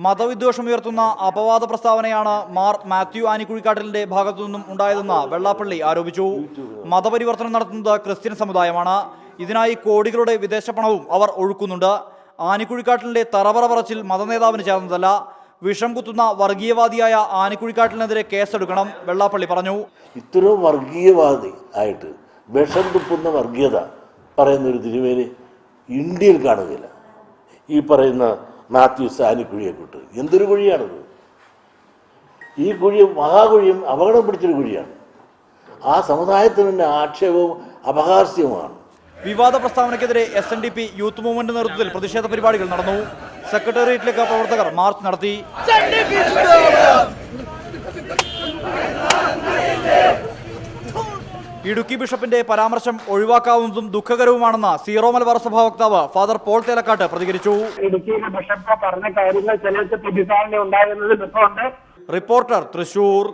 മതവിദ്വേഷമുയർത്തുന്ന അപവാദ പ്രസ്താവനയാണ് മാർ മാത്യു ആനിക്കുഴിക്കാട്ടിലിന്റെ ഭാഗത്തു നിന്നും ഉണ്ടായതെന്ന് വെള്ളാപ്പള്ളി ആരോപിച്ചു. മതപരിവർത്തനം നടത്തുന്നത് ക്രിസ്ത്യൻ സമുദായമാണ്. ഇതിനായി കോടികളുടെ വിദേശ പണവും അവർ ഒഴുക്കുന്നുണ്ട്. ആനിക്കുഴിക്കാട്ടിലിന്റെ തറവറ പറച്ചിൽ മതനേതാവിന് ചേർന്നതല്ല. വിഷം കുത്തുന്ന വർഗീയവാദിയായ ആനിക്കുഴിക്കാട്ടിലിനെതിരെ കേസെടുക്കണം, വെള്ളാപ്പള്ളി പറഞ്ഞു. ഇത്രയും വർഗീയവാദി ആയിട്ട് വിഷം തുപ്പുന്ന വർഗീയത പറയുന്നൊരു തിരുമേനി ഇന്ത്യയിൽ കാണുകയില്ല. ഈ പറയുന്ന മാത്യൂസ് ആനിക്കുഴിയെ കൂട്ട് എന്തൊരു കുഴിയാണത്! ഈ കുഴി മഹാകുഴിയും അപകടം പിടിച്ചൊരു കുഴിയാണ്. ആ സമുദായത്തിന് തന്നെ ആക്ഷേപവും അപഹാസ്യവുമാണ്. വിവാദ പ്രസ്താവനയ്ക്കെതിരെ SNDP യൂത്ത് മൂവ്മെന്റ് നേതൃത്വത്തിൽ പ്രതിഷേധ പരിപാടികൾ നടന്നു. സെക്രട്ടേറിയറ്റിലേക്ക് പ്രവർത്തകർ മാർച്ച് നടത്തി. ഇടുക്കി ബിഷപ്പിന്റെ പരാമർശം ഒഴിവാക്കാവുന്നതും ദുഃഖകരവുമാണെന്ന് സീറോ മലബാർ സഭ വക്താവ് ഫാദർ പോൾ തേലക്കാട്ട് പ്രതികരിച്ചു. ഇടുക്കിയിലെ ബിഷപ്പ് പറഞ്ഞ കാര്യങ്ങൾ ചിലർക്ക് തെറ്റിദ്ധാരണ ഉണ്ടാകുന്നത്. റിപ്പോർട്ടർ തൃശൂർ.